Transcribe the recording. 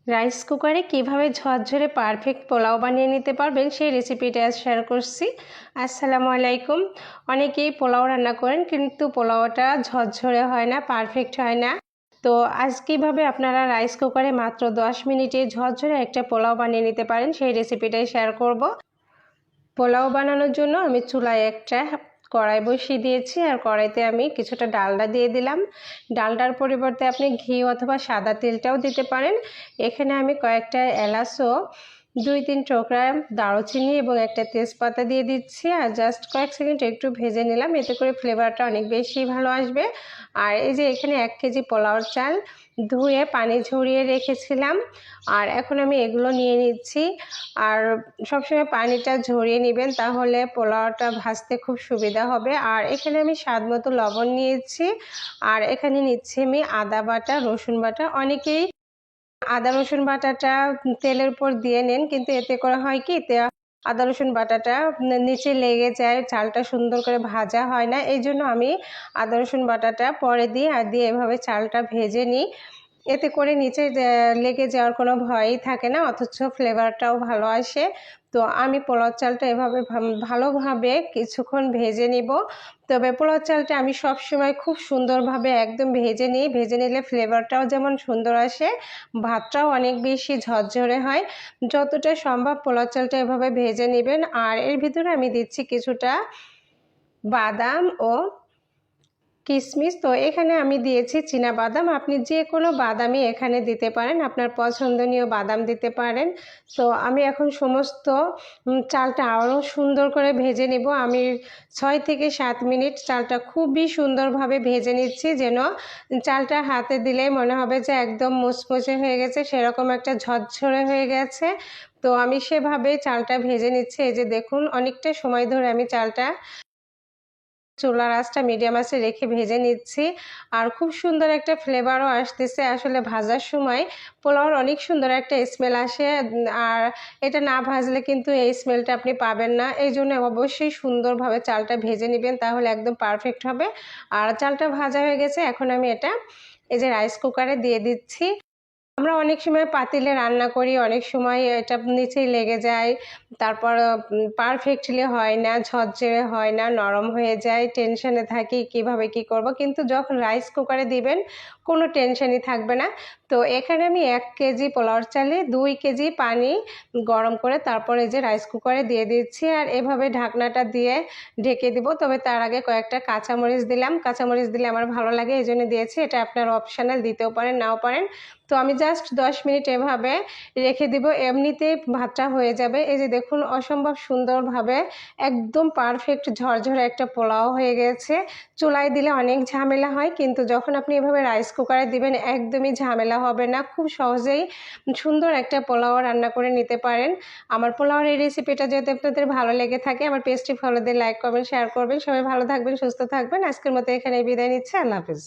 Rice কুকারে কিভাবে ঝরঝরে পারফেক্ট পোলাও বানিয়ে নিতে পারবেন সেই রেসিপিটা আজ শেয়ার করছি। আসসালামু আলাইকুম। অনেকেই পোলাও রান্না করেন কিন্তু পোলাওটা ঝরঝরে হয় না, পারফেক্ট হয় না। তো আজ কীভাবে আপনারা রাইস কুকারে মাত্র 10 মিনিটে ঝরঝরে একটা পোলাও বানিয়ে নিতে পারেন সেই রেসিপিটাই শেয়ার করব। পোলাও বানানোর জন্য আমি চুলায় একটা কড়াই বসিয়ে দিয়েছি, আর কড়াইতে আমি কিছুটা ডালডা দিয়ে দিলাম। ডালডার পরিবর্তে আপনি ঘি অথবা সাদা তেলটাও দিতে পারেন। এখানে আমি কয়েকটা এলাচ ও 2-3 টুকরা দারুচিনি এবং একটা তেজপাতা দিয়ে দিচ্ছি, আর জাস্ট কয়েক সেকেন্ড একটু ভেজে নিলাম, এতে করে ফ্লেভারটা অনেক বেশি ভালো আসবে। আর এই যে এখানে 1 কেজি পোলাওর চাল ধুয়ে পানি ঝরিয়ে রেখেছিলাম, আর এখন আমি এগুলো নিয়ে নিচ্ছি। আর সবসময় পানিটা ঝরিয়ে নেবেন, তাহলে পোলাওটা ভাজতে খুব সুবিধা হবে। আর এখানে আমি স্বাদ মতো লবণ নিয়েছি, আর এখানে নিচ্ছি আমি আদা বাটা, রসুন বাটা। অনেকেই আদা রসুন বাটাটা তেলের উপর দিয়ে নেন, কিন্তু এতে করে হয় কি, আদা রসুন বাটাটা নিচে লেগে যায়, চালটা সুন্দর করে ভাজা হয় না। এই জন্য আমি আদা রসুন বাটাটা পরে দিই, আর দিয়ে এভাবে চালটা ভেজে নিই। এতে করে নিচে লেগে যাওয়ার কোনো ভয়ই থাকে না, অথচ ফ্লেভারটাও ভালো আসে। তো আমি পোলাও চালটা এভাবে ভালোভাবে কিছুক্ষণ ভেজে নিব। তবে পোলাও চালটা আমি সবসময় খুব সুন্দরভাবে একদম ভেজে নিই। ভেজে নিলে ফ্লেভারটাও যেমন সুন্দর আসে, ভাতটাও অনেক বেশি ঝরঝরে হয়। যতটা সম্ভব পোলাও চালটা এভাবে ভেজে নেবেন। আর এর ভিতরে আমি দিচ্ছি কিছুটা বাদাম ও কিশমিশ। তো এখানে আমি দিয়েছি চীনা বাদাম, আপনি যে কোনো বাদামই এখানে দিতে পারেন, আপনার পছন্দনীয় বাদাম দিতে পারেন। তো আমি এখন সমস্ত চালটা আরও সুন্দর করে ভেজে নেব। আমি 6 থেকে 7 মিনিট চালটা খুবই সুন্দরভাবে ভেজে নিচ্ছি, যেন চালটা হাতে দিলেই মনে হবে যে একদম মুচমুচে হয়ে গেছে, সেরকম একটা ঝরঝরে হয়ে গেছে। তো আমি সেভাবেই চালটা ভেজে নিচ্ছি। এই যে দেখুন, অনেকটা সময় ধরে আমি চালটা চুলার আঁচটা মিডিয়াম আঁচে রেখে ভেজে নিচ্ছি, আর খুব সুন্দর একটা ফ্লেভারও আসতেছে। আসলে ভাজার সময় পোলাওর অনেক সুন্দর একটা স্মেল আসে, আর এটা না ভাজলে কিন্তু এই স্মেলটা আপনি পাবেন না। এই জন্য অবশ্যই সুন্দরভাবে চালটা ভেজে নেবেন, তাহলে একদম পারফেক্ট হবে। আর চালটা ভাজা হয়ে গেছে, এখন আমি এটা এই যে রাইস কুকারে দিয়ে দিচ্ছি। আমরা অনেক সময় পাতিলে রান্না করি, অনেক সময় এটা নিচেই লেগে যায়, তারপর পারফেক্টলি হয় না, ঝরঝরে হয় না, নরম হয়ে যায়, টেনশনে থাকি কিভাবে কি করব। কিন্তু যখন রাইস কুকারে দিবেন কোনো টেনশনই থাকবে না। তো এখানে আমি 1 কেজি পোলাওর চালে 2 কেজি পানি গরম করে তারপরে এই যে রাইস কুকারে দিয়ে দিচ্ছি, আর এভাবে ঢাকনাটা দিয়ে ঢেকে দিব। তবে তার আগে কয়েকটা কাঁচামরিচ দিলাম, কাঁচামরিচ দিলে আমার ভালো লাগে, এই জন্য দিয়েছি। এটা আপনার অপশনাল, দিতেও পারেন নাও পারেন। তো আমি জাস্ট 10 মিনিট এভাবে রেখে দিব, এমনিতেই ভাতটা হয়ে যাবে। এই যে দেখুন, অসম্ভব সুন্দরভাবে একদম পারফেক্ট ঝরঝরে একটা পোলাও হয়ে গেছে। চুলায় দিলে অনেক ঝামেলা হয়, কিন্তু যখন আপনি এভাবে রাইস কুকারে দিবেন একদমই ঝামেলা হবে না, খুব সহজেই সুন্দর একটা পোলাও রান্না করে নিতে পারেন। আমার পোলাওর এই রেসিপিটা যদি আপনাদের ভালো লেগে থাকে, আমার পেজটি ফলো দিয়ে লাইক করবেন, শেয়ার করবেন। সবাই ভালো থাকবেন, সুস্থ থাকবেন। আজকের মতো এখানে বিদায় নিচ্ছি। আল্লাহ হাফিজ।